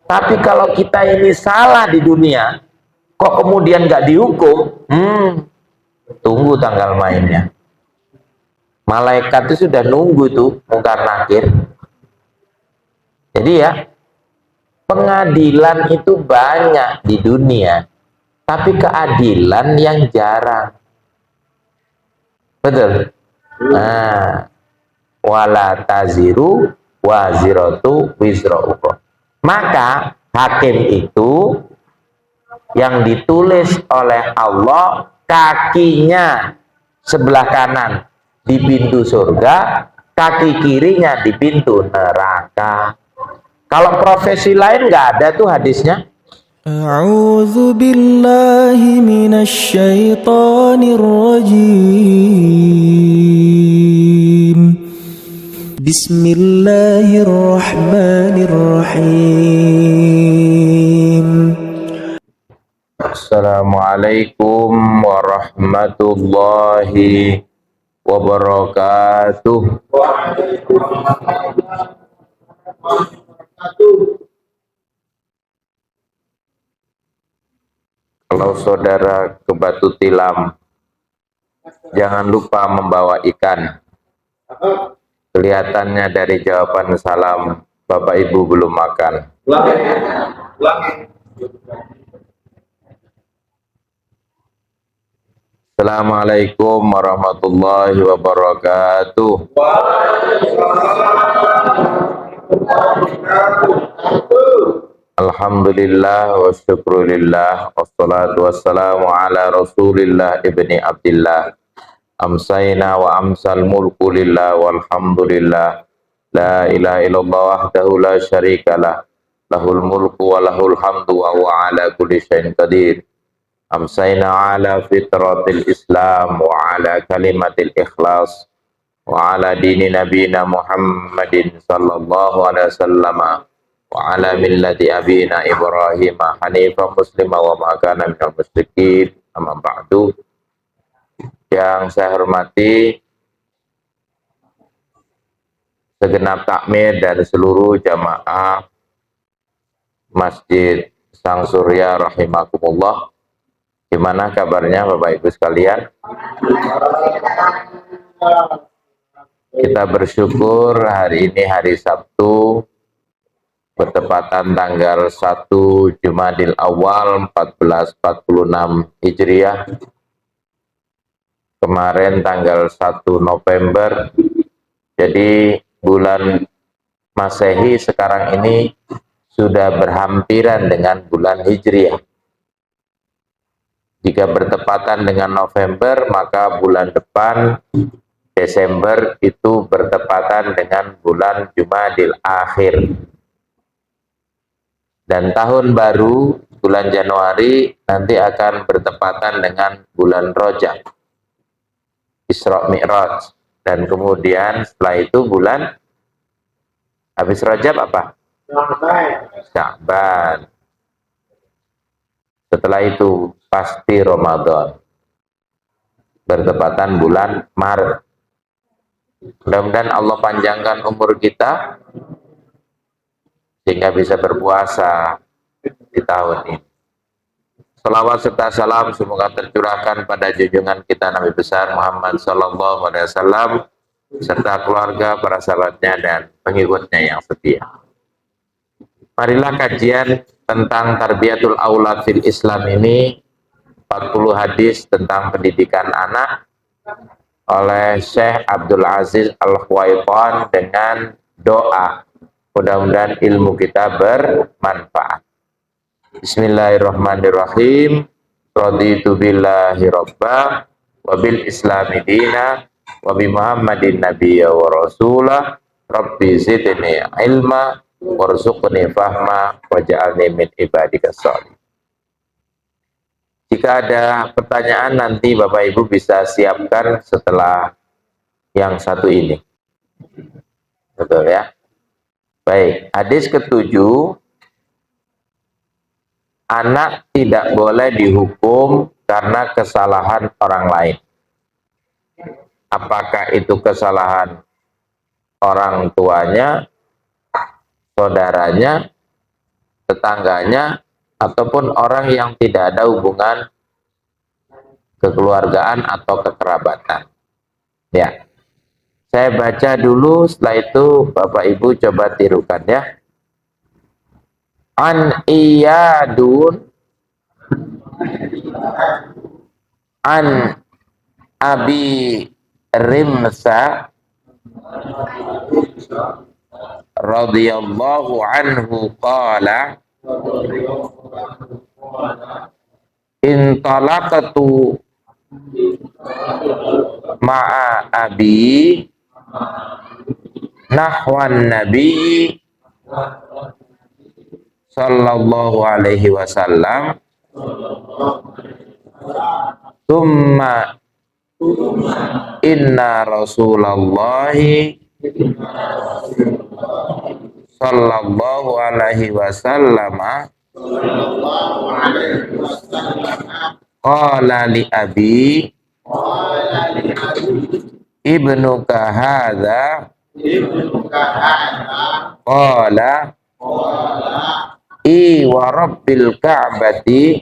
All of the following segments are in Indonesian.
Tapi kalau kita ini salah di dunia, kok kemudian nggak dihukum, tunggu tanggal mainnya. Malaikat itu sudah nunggu tuh mungkar nakir. Jadi ya, pengadilan itu banyak di dunia, tapi keadilan yang jarang. Betul. Nah, wala taziru waziratu wizra ukhra. Maka hakim itu yang ditulis oleh Allah kakinya sebelah kanan di pintu surga, kaki kirinya di pintu neraka. Kalau profesi lain nggak ada tuh hadisnya. A'udzu billahi minasy syaithanir rajim. Bismillahirrahmanirrahim. Assalamualaikum warahmatullahi wabarakatuh. Kalau saudara ke Batu Tilam, jangan lupa membawa ikan. Kelihatannya dari jawaban salam, Bapak Ibu belum makan. Assalamualaikum warahmatullahi wabarakatuh. Alhamdulillah wa syukrulillah wassalatu wassalamu ala rasulillah ibni abdillah. Amsayna wa amsal mulku lillah walhamdulillah. La ilaha illallah wahdahu la syarikalah. Lahul mulku wa lahul hamdu wa huwa ala kulli syai'in qadir. Amsayna ala fitratil islam wa ala kalimatil ikhlas wa ala dini nabina Muhammadin sallallahu alaihi wasallam wa ala millati abina Ibrahim hanifan muslima wa ma kana minal musyrikin. Amma ba'du. Yang saya hormati segenap takmir dan seluruh jamaah Masjid Sang Surya rahimakumullah. Gimana kabarnya Bapak Ibu sekalian? Kita bersyukur hari ini hari Sabtu, bertepatan tanggal 1 Jumadil Awal 1446 Hijriah. Kemarin tanggal 1 November. Jadi bulan Masehi sekarang ini sudah berhampiran dengan bulan Hijriah. Jika bertepatan dengan November, maka bulan depan Desember itu bertepatan dengan bulan Jumadil Akhir. Dan tahun baru bulan Januari nanti akan bertepatan dengan bulan Rajab, Isra Mi'raj. Dan kemudian setelah itu bulan habis Rajab apa? Sya'ban. Setelah itu pasti Ramadan, bertepatan bulan Maret. Mudah-mudahan Allah panjangkan umur kita sehingga bisa berpuasa di tahun ini. Salawat serta salam semoga tercurahkan pada junjungan kita Nabi besar Muhammad sallallahu alaihi wasallam serta keluarga, para sahabatnya dan pengikutnya yang setia. Marilah kajian tentang tarbiyatul aulad fil Islam ini, 40 hadis tentang pendidikan anak oleh Syekh Abdul Aziz Al-Khwaitan dengan doa. Mudah-mudahan ilmu kita bermanfaat. Bismillahirrahmanirrahim. Raditu billahi rabba wa bil islami dina wa bi Muhammadin nabiyya wa rasulah. Rabbi zidni ilma warzuqni fahma waj'alni min ibadikas sholihin. Jika ada pertanyaan nanti Bapak Ibu bisa siapkan setelah yang satu ini. Betul ya? Baik, hadis ketujuh, anak tidak boleh dihukum karena kesalahan orang lain. Apakah itu kesalahan orang tuanya, saudaranya, tetangganya ataupun orang yang tidak ada hubungan kekeluargaan atau kekerabatan. Ya, saya baca dulu, setelah itu Bapak Ibu coba tirukan ya. An Iyadun an Abi Rimsa radhiyallahu anhu qala intalaqtu ma'a abi nahwan nabi sallallahu alaihi wasallam thumma inna rasulallahi sallallahu alaihi wasallam qala li abi ibnuka hadza qala i wa rabbil ka'bati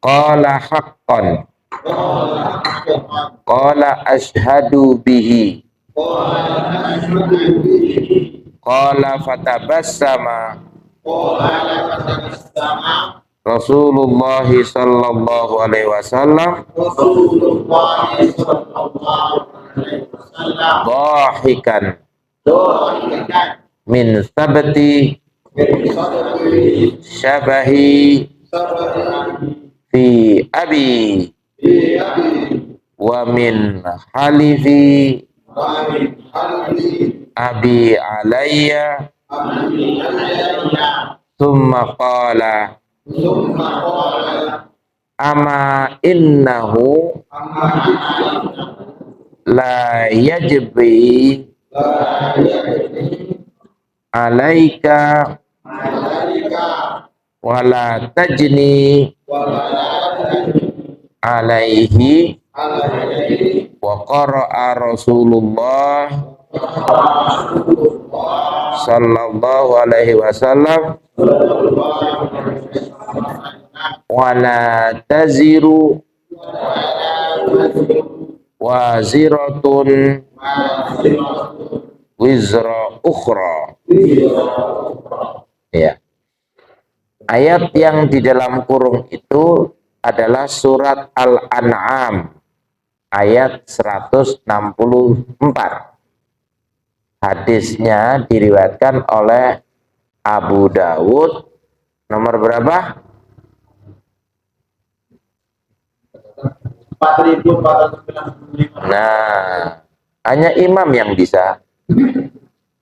qala haqqan qala ashhadu bihi qala fatabassama Rasulullah sallallahu alaihi wasallam dhahikan min sabati syabahi fi abi wa min halifi abi alayya thumma qala ama innahu la yajbi alaika wala tajni alaihi wa qara'a Rasulullah sallallahu alaihi wasallam wala taziru waziratun wizra ukhra. Ya. Ayat yang di dalam kurung itu adalah surat Al-An'am ayat 164. Hadisnya diriwayatkan oleh Abu Dawud nomor berapa? 4.495. Nah, hanya imam yang bisa.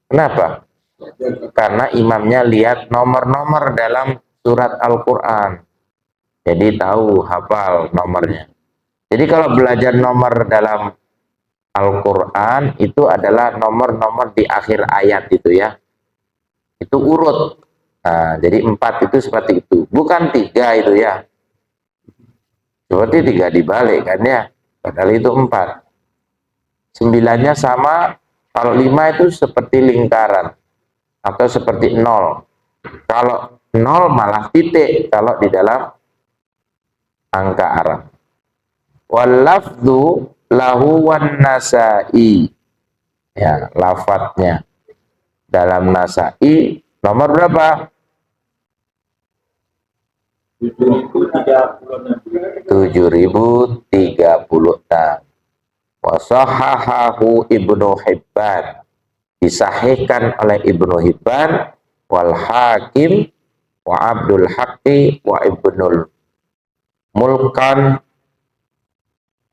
Kenapa? Karena imamnya lihat nomor-nomor dalam surat Al-Quran. Jadi tahu, hafal nomornya. Jadi kalau belajar nomor dalam Al-Quran itu adalah nomor-nomor di akhir ayat itu ya. Itu urut. Nah, jadi 4 itu seperti itu. Bukan 3 itu ya. Seperti 3 dibalik kan ya. Padahal itu 4. 9-nya sama. Kalau 5 itu seperti lingkaran. Atau seperti 0. Kalau 0 malah titik. Kalau di dalam angka Arab. Wal-lafdhu lahu wan Nasa'i. Ya, lafadznya dalam Nasa'i nomor berapa? 7036. Wa sahahahu Ibnu Hibban. Disahihkan oleh Ibnu Hibban wal Hakim wa Abdul Haqqi wa Ibnul Mulkan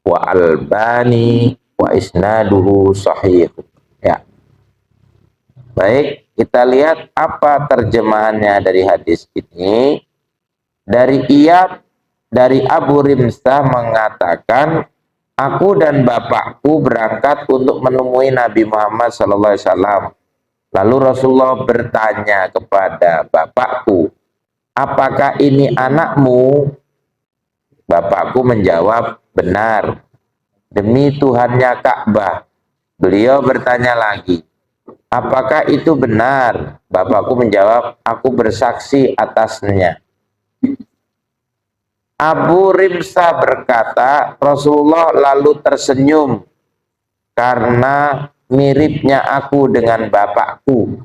wa Albani wa isnaduhu sahih. Ya. Baik, kita lihat apa terjemahannya dari hadis ini. Dari Iyad, dari Abu Rimsah mengatakan, aku dan bapakku berangkat untuk menemui Nabi Muhammad SAW. Lalu Rasulullah bertanya kepada bapakku, apakah ini anakmu? Bapakku menjawab, benar. Demi Tuhannya Ka'bah. Beliau bertanya lagi, apakah itu benar? Bapakku menjawab, aku bersaksi atasnya. Abu Rimsa berkata, Rasulullah lalu tersenyum karena miripnya aku dengan bapakku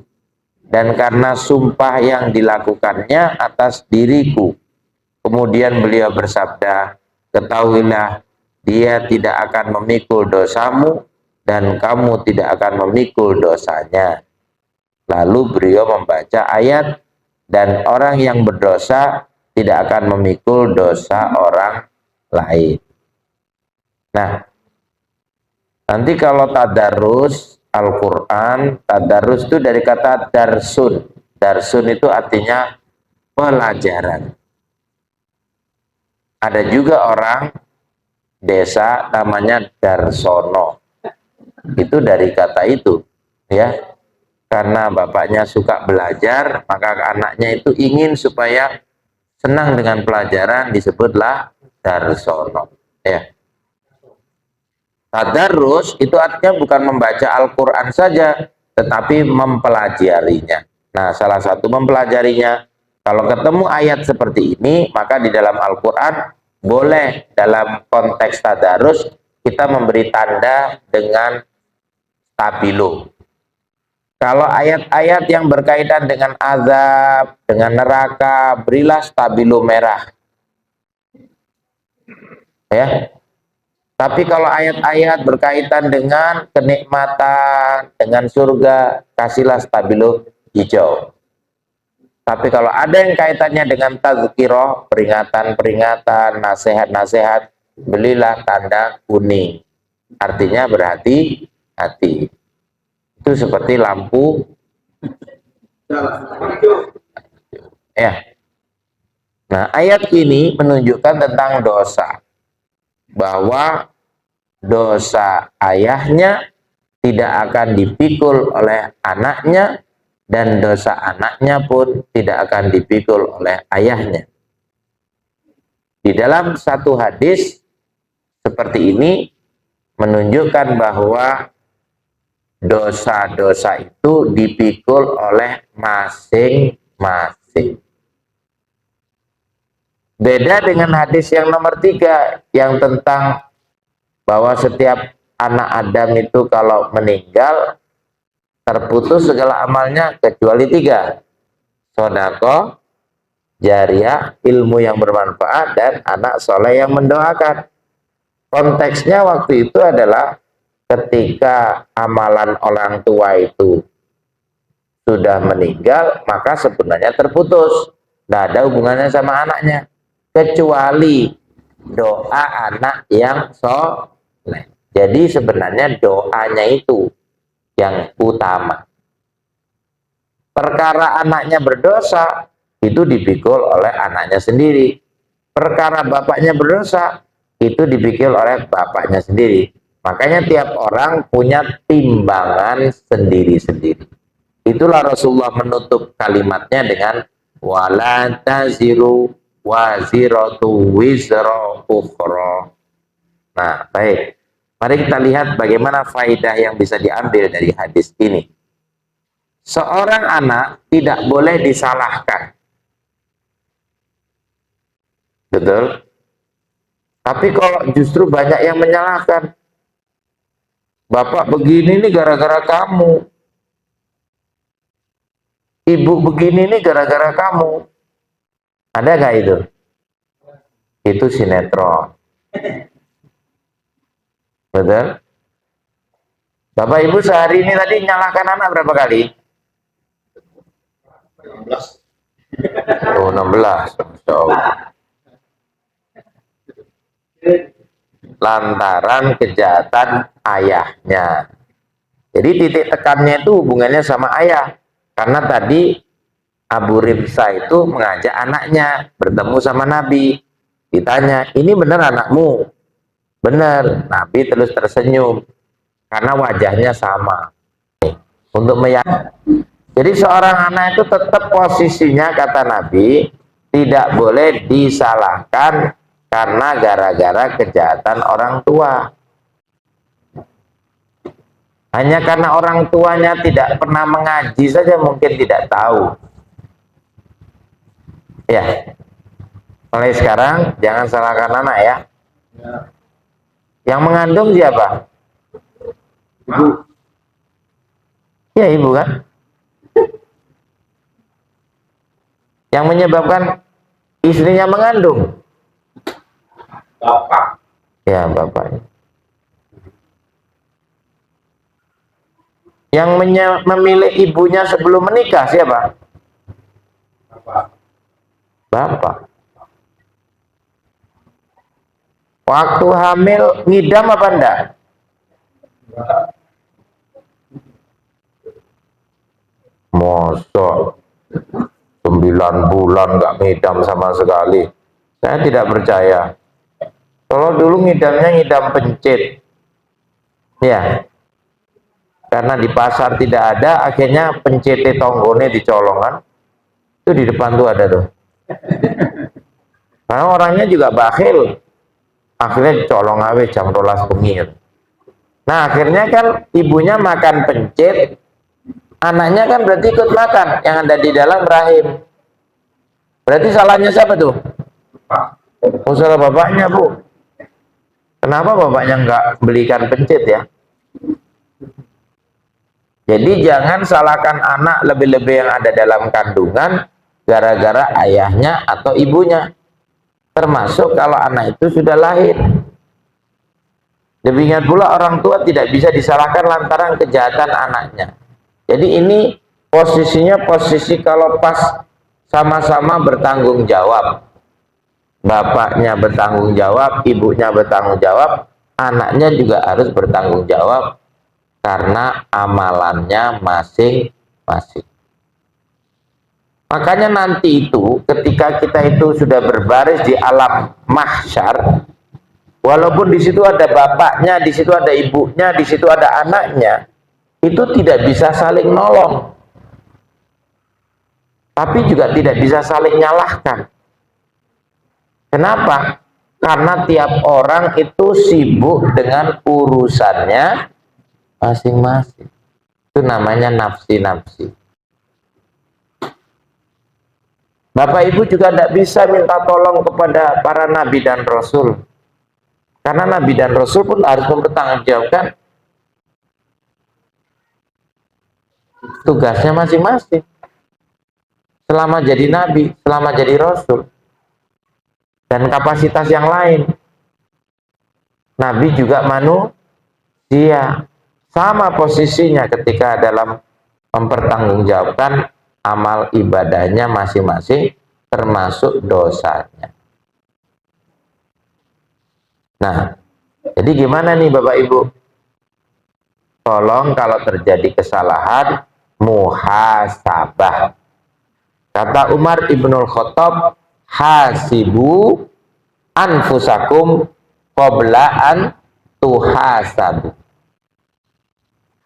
dan karena sumpah yang dilakukannya atas diriku. Kemudian beliau bersabda, ketahuilah dia tidak akan memikul dosamu dan kamu tidak akan memikul dosanya. Lalu beliau membaca ayat, dan orang yang berdosa tidak akan memikul dosa orang lain. Nah, nanti kalau tadarus Al-Quran, tadarus itu dari kata darsun. Darsun itu artinya pelajaran. Ada juga orang desa namanya Darsono. Itu dari kata itu, ya. Karena bapaknya suka belajar, maka anaknya itu ingin supaya senang dengan pelajaran, disebutlah Darsono. Ya. Tadarus itu artinya bukan membaca Al-Quran saja, tetapi mempelajarinya. Nah, salah satu mempelajarinya, kalau ketemu ayat seperti ini, maka di dalam Al-Quran boleh dalam konteks tadarus kita memberi tanda dengan stabilo. Kalau ayat-ayat yang berkaitan dengan azab, dengan neraka, berilah stabilo merah. Ya. Tapi kalau ayat-ayat berkaitan dengan kenikmatan, dengan surga, kasihlah stabilo hijau. Tapi kalau ada yang kaitannya dengan tazkirah, peringatan-peringatan, nasihat-nasihat, belilah tanda kuning. Artinya berhati-hati. Itu seperti lampu. Ya. Nah, ayat ini menunjukkan tentang dosa. Bahwa dosa ayahnya tidak akan dipikul oleh anaknya, dan dosa anaknya pun tidak akan dipikul oleh ayahnya. Di dalam satu hadis seperti ini menunjukkan bahwa dosa-dosa itu dipikul oleh masing-masing. Beda dengan hadis yang nomor 3 yang tentang bahwa setiap anak Adam itu kalau meninggal terputus segala amalnya kecuali 3. Sodako, jariah, ilmu yang bermanfaat, dan anak soleh yang mendoakan. Konteksnya waktu itu adalah ketika amalan orang tua itu sudah meninggal, maka sebenarnya terputus. Tidak ada hubungannya sama anaknya. Kecuali doa anak yang soleh. Jadi sebenarnya doanya itu yang utama. Perkara anaknya berdosa itu dipikul oleh anaknya sendiri. Perkara bapaknya berdosa itu dipikul oleh bapaknya sendiri. Makanya tiap orang punya timbangan sendiri-sendiri. Itulah Rasulullah menutup kalimatnya dengan wala taziru waziratu wizra ukhra. Nah, baik. Mari kita lihat bagaimana faedah yang bisa diambil dari hadis ini. Seorang anak tidak boleh disalahkan. Betul? Tapi kalau justru banyak yang menyalahkan. Bapak begini nih gara-gara kamu. Ibu begini nih gara-gara kamu. Ada nggak itu? Itu sinetron. Betul? Bapak Ibu sehari ini tadi nyalahkan anak berapa kali? 16. Oh, 16. Masya Allah. Lantaran kejahatan ayahnya. Jadi titik tekannya itu hubungannya sama ayah. Karena tadi Abu Rimsa itu mengajak anaknya bertemu sama Nabi. Ditanya, ini benar anakmu? Benar. Nabi terus tersenyum. Karena wajahnya sama. Untuk meyakini. Jadi seorang anak itu tetap posisinya, kata Nabi, tidak boleh disalahkan karena gara-gara kejahatan orang tua. Hanya karena orang tuanya tidak pernah mengaji saja mungkin tidak tahu. Ya, mulai sekarang jangan salahkan anak ya. Yang mengandung siapa? Ibu. Ya ibu kan. Yang menyebabkan istrinya mengandung? Bapak. Ya bapaknya. Yang memilih ibunya sebelum menikah siapa? Bapak. Bapak. Waktu hamil ngidam apa enggak? Mosok 9 bulan nggak ngidam sama sekali. Saya tidak percaya. Kalau dulu ngidamnya ngidam pencit. Ya. Karena di pasar tidak ada, akhirnya pencit tonggone dicolongan. Itu di depan tuh ada tuh. Karena orangnya juga bakhil. Akhirnya colong awe jam 12 bengi. Nah, akhirnya kan ibunya makan pencit, anaknya kan berarti ikut makan yang ada di dalam rahim. Berarti salahnya siapa tuh? Oh, salah bapaknya, Bu. Kenapa bapaknya nggak belikan pencit ya? Jadi jangan salahkan anak lebih-lebih yang ada dalam kandungan gara-gara ayahnya atau ibunya. Termasuk kalau anak itu sudah lahir. Demikian pula orang tua tidak bisa disalahkan lantaran kejahatan anaknya. Jadi ini posisinya posisi kalau pas sama-sama bertanggung jawab. Bapaknya bertanggung jawab, ibunya bertanggung jawab, anaknya juga harus bertanggung jawab karena amalannya masing-masing. Makanya nanti itu ketika kita itu sudah berbaris di alam mahsyar, walaupun di situ ada bapaknya, di situ ada ibunya, di situ ada anaknya, itu tidak bisa saling nolong. Tapi juga tidak bisa saling nyalahkan. Kenapa? Karena tiap orang itu sibuk dengan urusannya masing-masing. Itu namanya nafsi-nafsi. Bapak Ibu juga tidak bisa minta tolong kepada para nabi dan rasul. Karena nabi dan rasul pun harus mempertanggungjawabkan tugasnya masing-masing. Selama jadi nabi, selama jadi rasul. Dan kapasitas yang lain. Nabi juga manusia. Sama posisinya ketika dalam mempertanggungjawabkan amal ibadahnya masing-masing termasuk dosanya. Nah, jadi gimana nih Bapak Ibu? Tolong kalau terjadi kesalahan, muhasabah. Kata Umar Ibnul Khattab, hasibu anfusakum qabla an tuhasabu.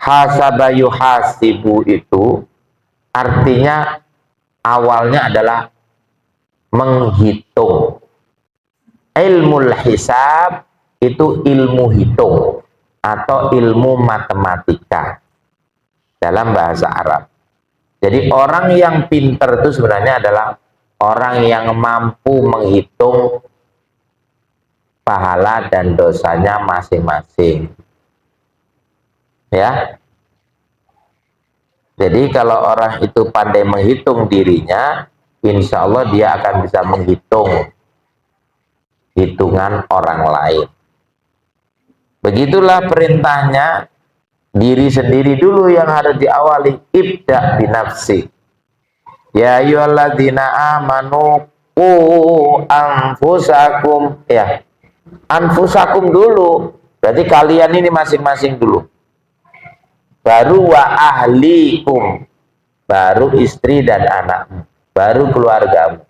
Hasaba yuhasibu itu artinya awalnya adalah menghitung. Ilmul hisab itu ilmu hitung atau ilmu matematika dalam bahasa Arab. Jadi orang yang pintar itu sebenarnya adalah orang yang mampu menghitung pahala dan dosanya masing-masing. Ya. Jadi kalau orang itu pandai menghitung dirinya, insya Allah dia akan bisa menghitung hitungan orang lain. Begitulah perintahnya, diri sendiri dulu yang harus diawali. Ibda binafsi. Ya ayyuhalladzina amanu qu anfusakum. Ya, anfusakum dulu. Berarti kalian ini masing-masing dulu. Baru wa ahlikum. Baru istri dan anakmu. Baru keluargamu.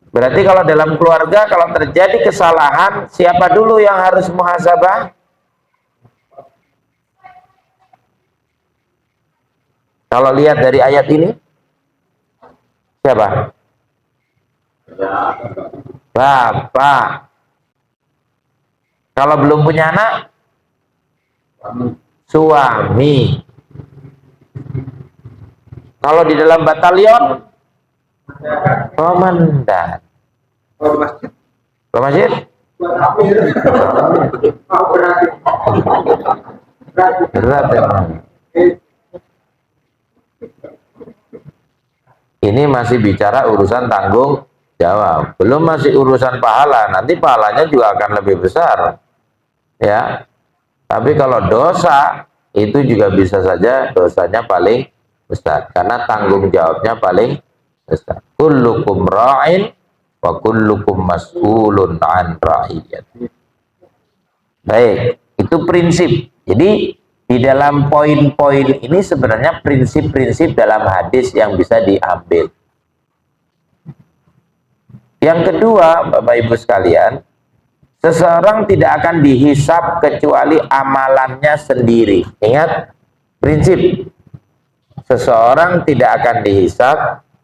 Berarti kalau dalam keluarga, kalau terjadi kesalahan, siapa dulu yang harus muhasabah? Kalau lihat dari ayat ini, siapa? Bapak. Kalau belum punya anak, Suami. Kalau di dalam batalion, komandan. Kalau masjid? Berat emang. Ini masih bicara urusan tanggung jawab. Belum masih urusan pahala. Nanti pahalanya juga akan lebih besar. Ya. Tapi kalau dosa, itu juga bisa saja dosanya paling besar. Karena tanggung jawabnya paling besar. Kullukum ra'in wa kullukum mas'ulun an ra'iyat. Baik, itu prinsip. Jadi di dalam poin-poin ini sebenarnya prinsip-prinsip dalam hadis yang bisa diambil. Yang kedua, Bapak Ibu sekalian, seseorang tidak akan dihisap kecuali amalannya sendiri. Ingat, prinsip. Seseorang tidak akan dihisap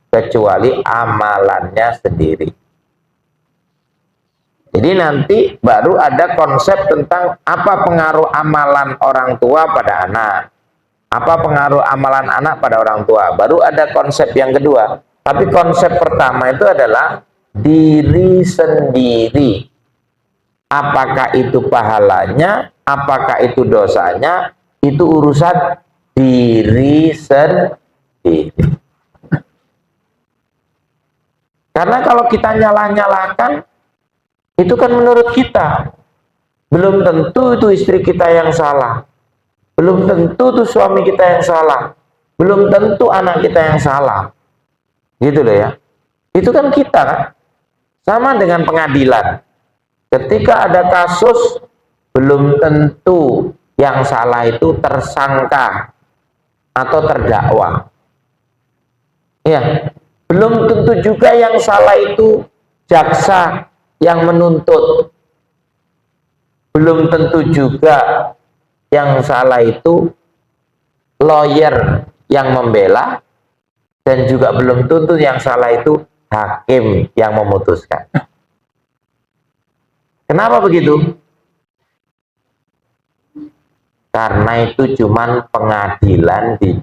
kecuali amalannya sendiri. Jadi nanti baru ada konsep tentang apa pengaruh amalan orang tua pada anak. Apa pengaruh amalan anak pada orang tua. Baru ada konsep yang kedua. Tapi konsep pertama itu adalah diri sendiri. Apakah itu pahalanya, apakah itu dosanya, itu urusan diri sendiri. Karena kalau kita nyalah-nyalahkan, itu kan menurut kita. Belum tentu itu istri kita yang salah. Belum tentu itu suami kita yang salah. Belum tentu anak kita yang salah. Gitu loh ya. Itu kan kita kan. Sama dengan pengadilan. Ketika ada kasus, belum tentu yang salah itu tersangka atau terdakwa. Ya, belum tentu juga yang salah itu jaksa yang menuntut. Belum tentu juga yang salah itu lawyer yang membela, dan juga belum tentu yang salah itu hakim yang memutuskan. Kenapa begitu? Karena itu cuman pengadilan di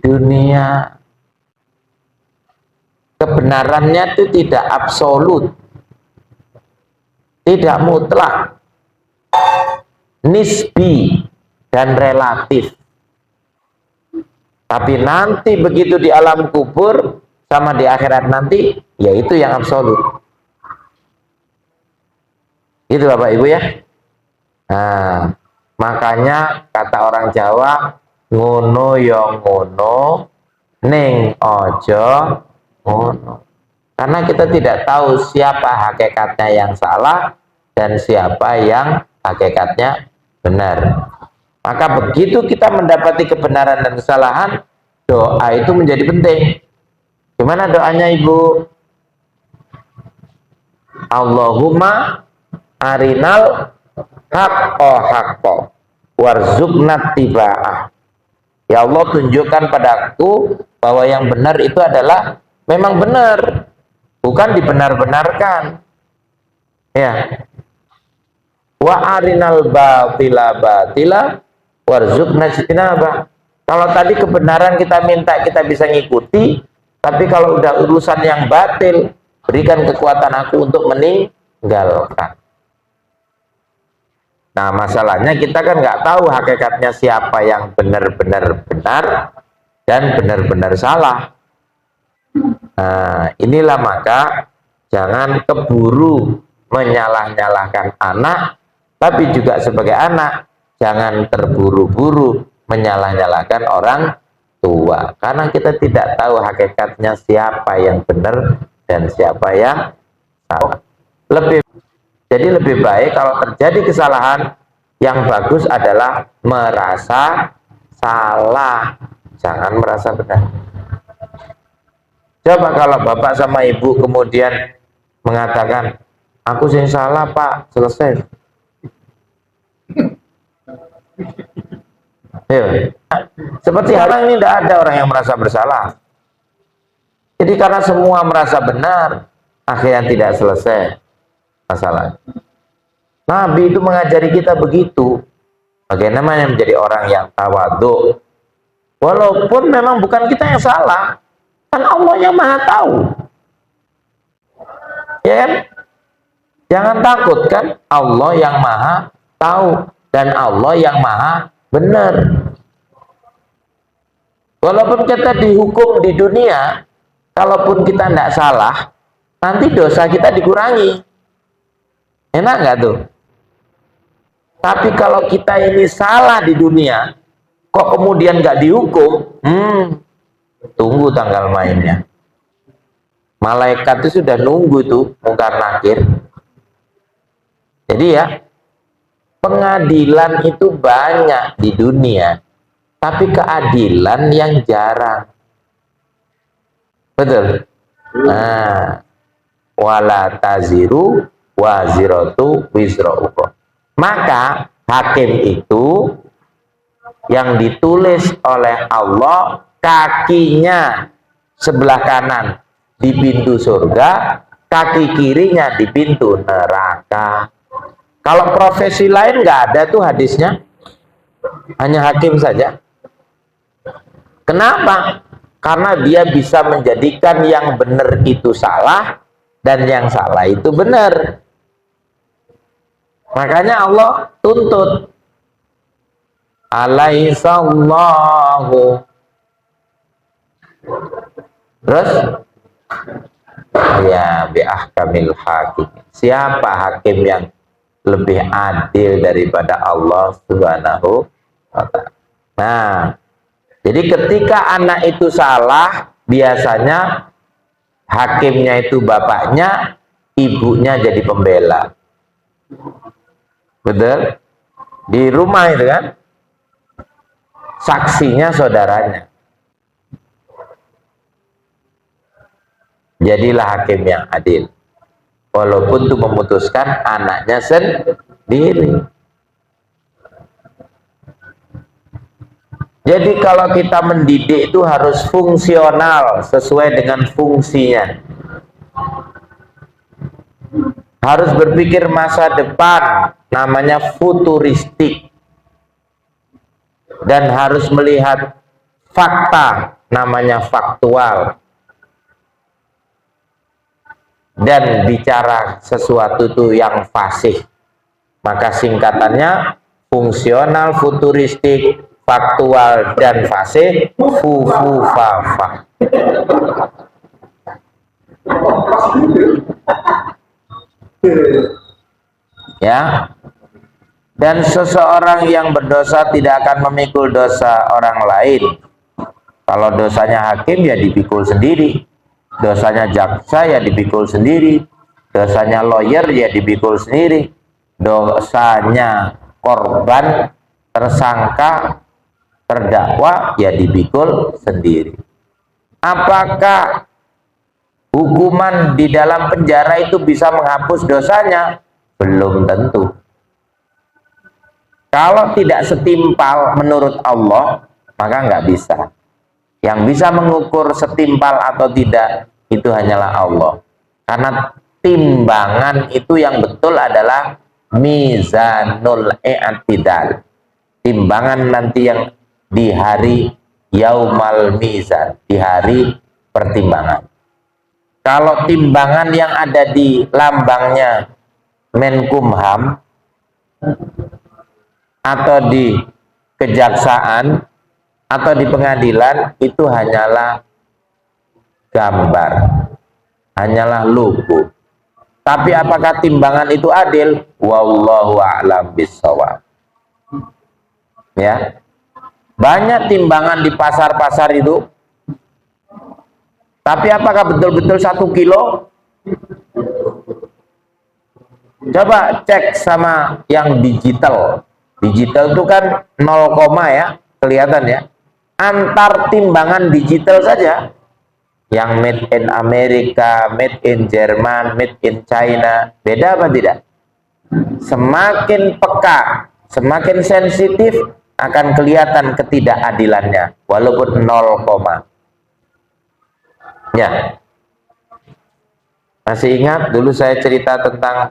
dunia. Kebenarannya itu tidak absolut, tidak mutlak, nisbi dan relatif. Tapi nanti begitu di alam kubur sama di akhirat nanti, yaitu yang absolut. Itu Bapak Ibu ya. Nah, makanya kata orang Jawa, ngono yo ngono, ning ojo ngono. Karena kita tidak tahu siapa hakikatnya yang salah dan siapa yang hakikatnya benar. Maka begitu kita mendapati kebenaran dan kesalahan, doa itu menjadi penting. Gimana doanya Ibu? Allahumma arinal haqqo warzuqna tiba'ah. Ya Allah, tunjukkan padaku bahwa yang benar itu adalah memang benar, bukan dibenar-benarkan. Ya. Wa arinal batila warzuqna ijtinabah. Kalau tadi kebenaran kita minta kita bisa ngikuti, tapi kalau udah urusan yang batil, berikan kekuatan aku untuk meninggalkan. Nah, masalahnya kita kan nggak tahu hakikatnya siapa yang benar-benar benar dan benar-benar salah. Nah, inilah maka jangan keburu menyalah-nyalahkan anak, tapi juga sebagai anak jangan terburu-buru menyalah-nyalahkan orang tua, karena kita tidak tahu hakikatnya siapa yang benar dan siapa yang salah. Jadi lebih baik kalau terjadi kesalahan, yang bagus adalah merasa salah, jangan merasa benar. Coba kalau bapak sama ibu kemudian mengatakan, aku sing salah pak, selesai. Seperti hal ini tidak ada orang yang merasa bersalah. Jadi karena semua merasa benar, akhirnya tidak selesai masalah. Nabi itu mengajari kita begitu. Bagaimana menjadi orang yang tawadhu? Walaupun memang bukan kita yang salah, kan Allah yang maha tahu. Ya kan? Jangan takut kan, Allah yang maha tahu dan Allah yang maha benar. Walaupun kita dihukum di dunia, kalaupun kita tidak salah, nanti dosa kita dikurangi. Enak nggak tuh? Tapi kalau kita ini salah di dunia, kok kemudian nggak dihukum? Tunggu tanggal mainnya. Malaikat itu sudah nunggu tuh, mungkar nakir. Jadi ya, pengadilan itu banyak di dunia, tapi keadilan yang jarang. Betul? Nah, wala taziru waziratu wizra ukhra. Maka hakim itu yang ditulis oleh Allah kakinya sebelah kanan di pintu surga, kaki kirinya di pintu neraka. Kalau profesi lain nggak ada tuh hadisnya, hanya hakim saja. Kenapa? Karena dia bisa menjadikan yang benar itu salah dan yang salah itu benar. Makanya Allah tuntut, alaihissallahu, terus ya biahkamil hakim. Siapa hakim yang lebih adil daripada Allah Subhanahu wa ta'ala? Nah, jadi ketika anak itu salah, biasanya hakimnya itu bapaknya, ibunya jadi pembela. Betul? Di rumah itu kan, saksinya saudaranya. Jadilah hakim yang adil. Walaupun itu memutuskan anaknya sendiri. Jadi kalau kita mendidik itu harus fungsional, sesuai dengan fungsinya. Harus berpikir masa depan, namanya futuristik. Dan harus melihat fakta, namanya faktual. Dan bicara sesuatu itu yang fasih, maka singkatannya fungsional, futuristik, faktual, dan fasih, fufufafa. Ya, dan seseorang yang berdosa tidak akan memikul dosa orang lain. Kalau dosanya hakim ya dipikul sendiri, dosanya jaksa ya dipikul sendiri, dosanya lawyer ya dipikul sendiri, dosanya korban, tersangka, terdakwa ya dipikul sendiri. Apakah hukuman di dalam penjara itu bisa menghapus dosanya? Belum tentu. Kalau tidak setimpal menurut Allah, maka nggak bisa. Yang bisa mengukur setimpal atau tidak itu hanyalah Allah. Karena timbangan itu yang betul adalah mizanul i'tidal. Timbangan nanti yang di hari yaumal mizan, di hari pertimbangan. Kalau timbangan yang ada di lambangnya Menkumham atau di kejaksaan atau di pengadilan, itu hanyalah gambar, hanyalah logo. Tapi apakah timbangan itu adil? Wallahu a'lam bishawab. Ya, banyak timbangan di pasar-pasar itu, tapi apakah betul-betul 1 kilo? Coba cek sama yang digital. Digital itu kan 0, ya, kelihatan ya. Antar timbangan digital saja, yang made in Amerika, made in Jerman, made in China, beda apa tidak? Semakin peka, semakin sensitif, akan kelihatan ketidakadilannya, walaupun 0, ya. Masih ingat dulu saya cerita tentang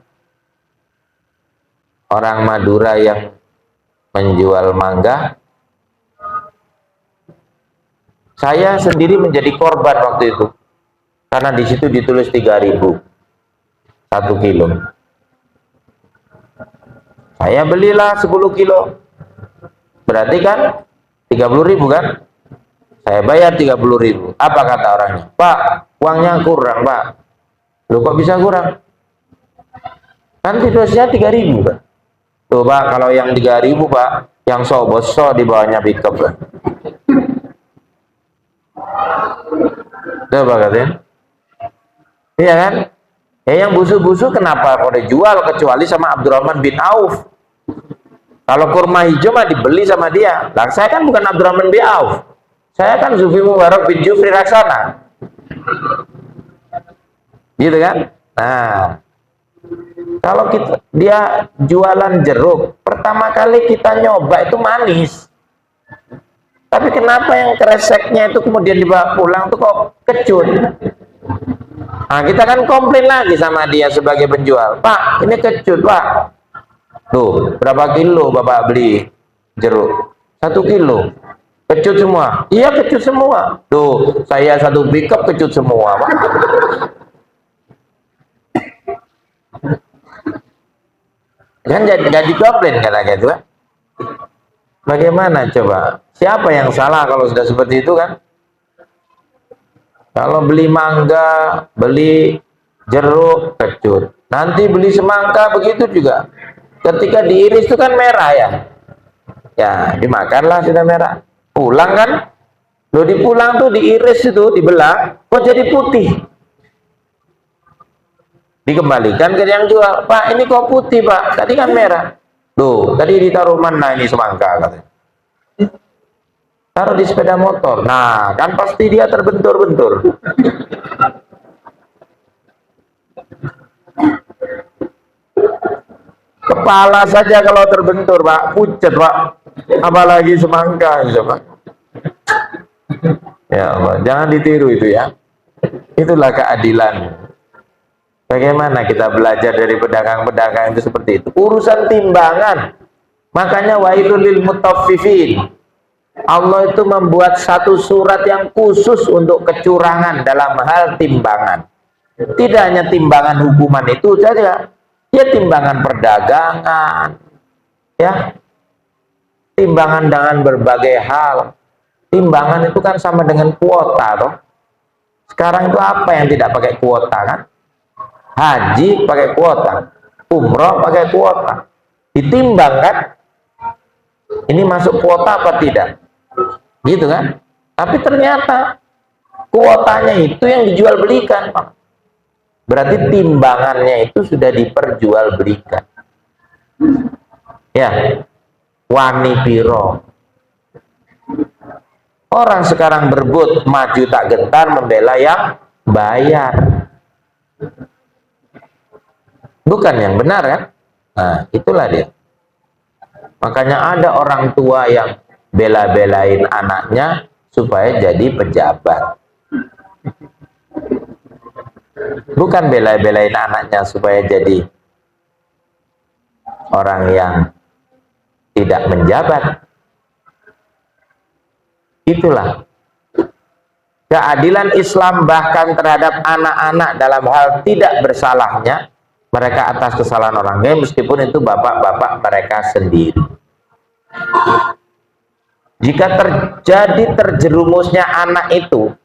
orang Madura yang menjual mangga. Saya sendiri menjadi korban waktu itu, karena di situ ditulis 3.000 1 kilo. Saya belilah 10 kilo, berarti kan 30.000 kan? Saya bayar 30.000. Apa kata orangnya? Pak, uangnya kurang, Pak. Loh, kok bisa kurang? Kan situasinya 3.000, Pak. Tuh, Pak, kalau yang 3.000, Pak, yang so di bawahnya pickup, Pak. Tuh, Pak, katanya. Iya kan? Yang busuk-busuk kenapa kok dijual, kecuali sama Abdurrahman bin Auf. Kalau kurma hijau mah dibeli sama dia. Lah, saya kan bukan Abdurrahman bin Auf. Saya kan Zufi Mubarak bin Jufri Raksana. Gitu kan? Nah, kalau dia jualan jeruk, pertama kali kita nyoba itu manis. Tapi kenapa yang kreseknya itu kemudian dibawa pulang tuh kok kecut? Nah, kita kan komplain lagi sama dia sebagai penjual. Pak, ini kecut, Pak. Tuh, berapa kilo Bapak beli jeruk? 1 kilo. Kecut semua. Iya, kecut semua. Tuh, saya 1 pickup kecut semua, Pak. Kan jadi komplain kata gitu, Pak. Bagaimana coba? Siapa yang salah kalau sudah seperti itu kan? Kalau beli mangga, beli jeruk, kecut. Nanti beli semangka begitu juga. Ketika diiris itu kan merah ya. Ya, dimakanlah sudah merah. Pulang kan? Loh, dipulang tuh diiris itu, dibelah, kok jadi putih? Dikembalikan ke yang jual. Pak, ini kok putih, Pak? Tadi kan merah. Loh, tadi ditaruh mana ini semangka katanya? Taruh di sepeda motor. Nah, kan pasti dia terbentur-bentur. Kepala saja kalau terbentur, Pak, pucat, Pak. Apalagi semangka, Pak. Ya Allah, jangan ditiru itu ya. Itulah keadilan. Bagaimana kita belajar dari pedagang-pedagang itu seperti itu. Urusan timbangan. Makanya wailul lil mutaffifin. Allah itu membuat satu surat yang khusus untuk kecurangan dalam hal timbangan. Tidak hanya timbangan hukuman itu saja. Ya, timbangan perdagangan. Ya. Timbangan dengan berbagai hal. Timbangan itu kan sama dengan kuota, toh. Sekarang itu apa yang tidak pakai kuota kan? Haji pakai kuota, umroh pakai kuota. Ditimbang kan? Ini masuk kuota apa tidak? Gitu kan? Tapi ternyata kuotanya itu yang dijual belikan, Pak. Berarti timbangannya itu sudah diperjualbelikan. Ya. Wani piro. Orang sekarang berebut maju tak gentar membela yang bayar. Bukan yang benar kan? Nah, itulah dia. Makanya ada orang tua yang bela-belain anaknya supaya jadi pejabat. Bukan bela-belain anaknya supaya jadi orang yang tidak menjabat. Itulah keadilan Islam bahkan terhadap anak-anak dalam hal tidak bersalahnya mereka atas kesalahan orang lain, meskipun itu bapak-bapak mereka sendiri. Jika terjadi terjerumusnya anak itu,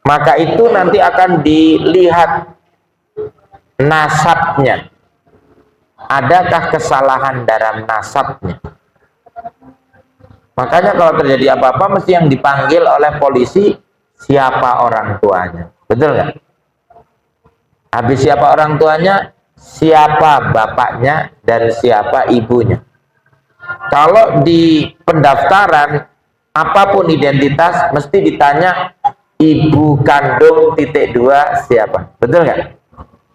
maka itu nanti akan dilihat nasabnya. Adakah kesalahan dalam nasabnya? Makanya kalau terjadi apa-apa mesti yang dipanggil oleh polisi siapa orang tuanya. Betul nggak? Habis siapa orang tuanya, siapa bapaknya dan siapa ibunya. Kalau di pendaftaran apapun identitas mesti ditanya ibu kandung titik 2 siapa. Betul nggak?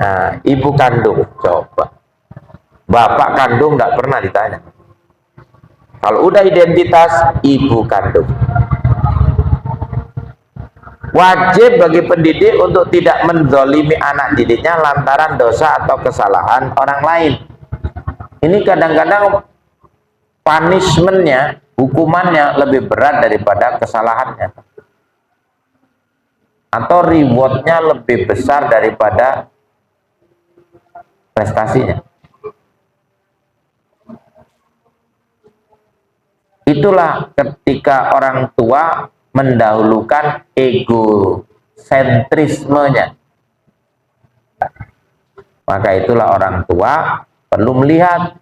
Nah, ibu kandung coba. Bapak kandung nggak pernah ditanya. Kalau udah identitas ibu kandung. Wajib bagi pendidik untuk tidak menzolimi anak didiknya lantaran dosa atau kesalahan orang lain. Ini kadang-kadang punishmentnya, hukumannya lebih berat daripada kesalahannya, atau rewardnya lebih besar daripada prestasinya. Itulah ketika orang tua mendahulukan egosentrismenya. Maka itulah orang tua perlu melihat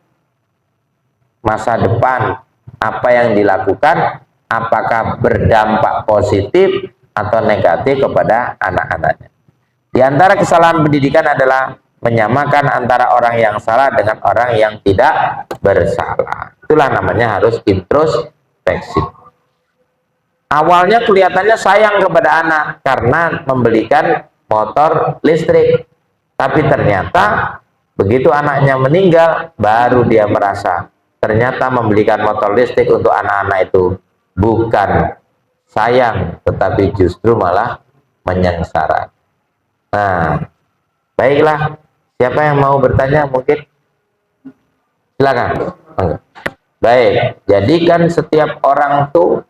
masa depan apa yang dilakukan, apakah berdampak positif atau negatif kepada anak-anaknya. Di antara kesalahan pendidikan adalah menyamakan antara orang yang salah dengan orang yang tidak bersalah. Itulah namanya harus introspeksi. Awalnya kelihatannya sayang kepada anak karena membelikan motor listrik, tapi ternyata begitu anaknya meninggal baru dia merasa ternyata membelikan motor listrik untuk anak-anak itu bukan sayang, tetapi justru malah menyengsara. Nah, baiklah, siapa yang mau bertanya mungkin? Silakan. Baik, jadi kan setiap orang tuh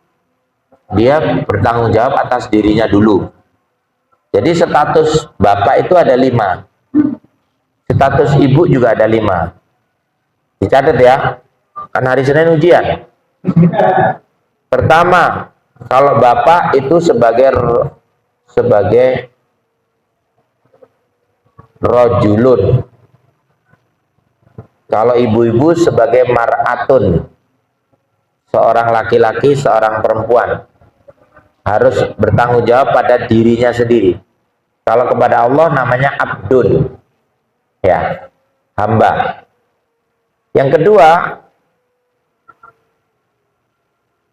dia bertanggung jawab atas dirinya dulu. Jadi status bapak itu ada 5, status ibu juga ada 5. Dicatat ya, kan hari Senin ujian. Pertama, kalau bapak itu sebagai rojulun, kalau ibu-ibu sebagai mar'atun, seorang laki-laki, seorang perempuan, harus bertanggung jawab pada dirinya sendiri. Kalau kepada Allah namanya abdun, ya, hamba. Yang kedua,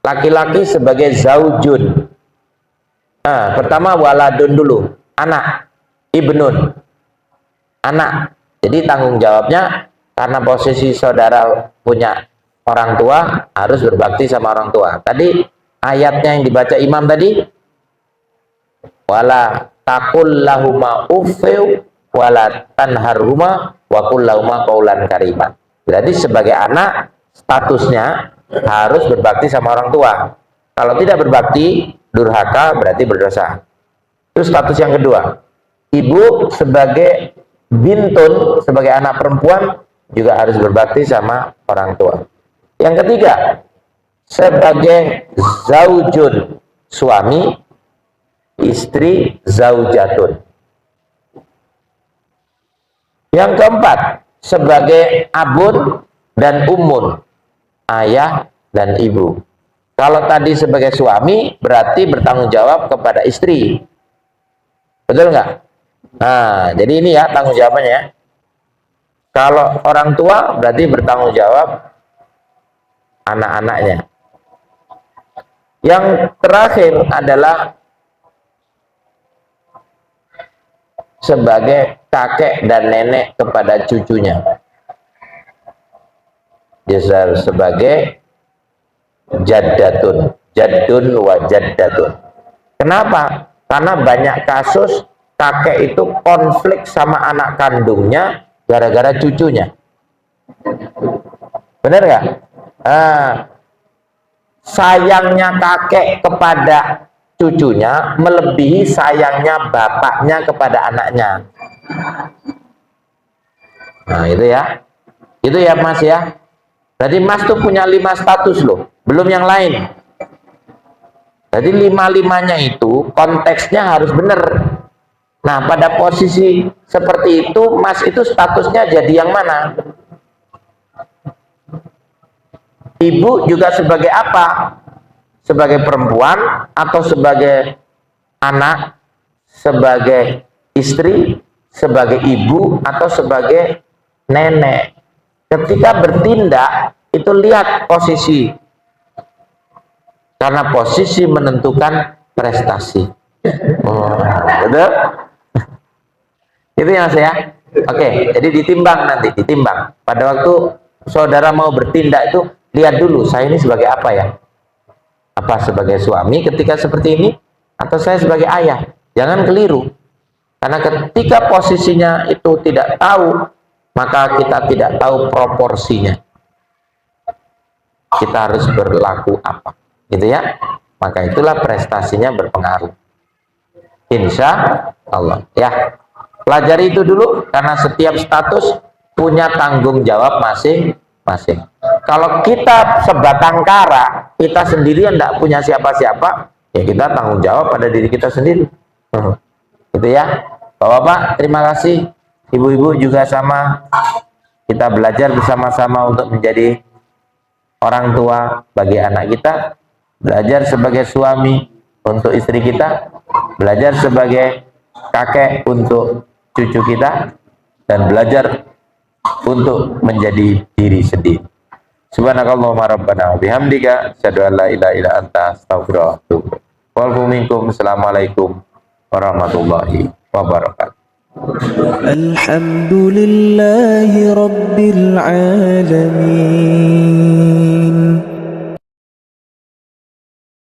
laki-laki sebagai zaujun. Nah, pertama waladun dulu, anak, ibnun, anak. Jadi tanggung jawabnya karena posisi saudara punya orang tua harus berbakti sama orang tua. Tadi ayatnya yang dibaca imam tadi, wala taqul lahuma uffeu wala tanharhuma wa qul lahuma qaulan kariman. Berarti sebagai anak statusnya harus berbakti sama orang tua. Kalau tidak berbakti, durhaka, berarti berdosa. Itu status yang kedua. Ibu sebagai bintun, sebagai anak perempuan juga harus berbakti sama orang tua. Yang ketiga, sebagai zaujun, suami, istri, zaujatun. Yang keempat, sebagai abun dan ummun, ayah dan ibu. Kalau tadi sebagai suami, berarti bertanggung jawab kepada istri. Betul nggak? Nah, jadi ini ya tanggung jawabannya. Kalau orang tua berarti bertanggung jawab anak-anaknya. Yang terakhir adalah sebagai kakek dan nenek kepada cucunya. Dia sebagai jaddatun, jaddun wa jaddatun. Kenapa? Karena banyak kasus kakek itu konflik sama anak kandungnya gara-gara cucunya. Benar nggak? Sayangnya kakek kepada cucunya melebihi sayangnya bapaknya kepada anaknya. Nah itu ya, Mas ya. Jadi Mas tuh punya 5 status loh, belum yang lain. Jadi 5-5-nya itu konteksnya harus benar. Nah pada posisi seperti itu Mas itu statusnya jadi yang mana? Ibu juga sebagai apa? Sebagai perempuan atau sebagai anak, sebagai istri, sebagai ibu atau sebagai nenek. Ketika bertindak itu lihat posisi, karena posisi menentukan prestasi. Betul? Itu ya Mas ya. Oke, jadi ditimbang nanti, ditimbang. Pada waktu saudara mau bertindak itu lihat dulu, saya ini sebagai apa ya? Apa sebagai suami ketika seperti ini, atau saya sebagai ayah? Jangan keliru. Karena ketika posisinya itu tidak tahu, maka kita tidak tahu proporsinya. kita harus berlaku apa, gitu ya. Maka itulah prestasinya berpengaruh. Insya Allah ya. Pelajari itu dulu, karena setiap status punya tanggung jawab masing-masing. Kalau kita sebatang kara, kita sendirian tidak punya siapa-siapa, ya kita tanggung jawab pada diri kita sendiri. Gitu ya. Bapak-bapak, terima kasih. Ibu-ibu juga sama. Kita belajar bersama-sama untuk menjadi orang tua bagi anak kita, belajar sebagai suami untuk istri kita, belajar sebagai kakek untuk cucu kita, dan belajar untuk menjadi diri sendiri. Subhanakallahumma rabbana wa bihamdika asyhadu an la ilaha illa anta astaghfiruka wa atubu ilaik. Wal minkum. Assalamualaikum warahmatullahi wabarakatuh. الحمد لله رب العالمين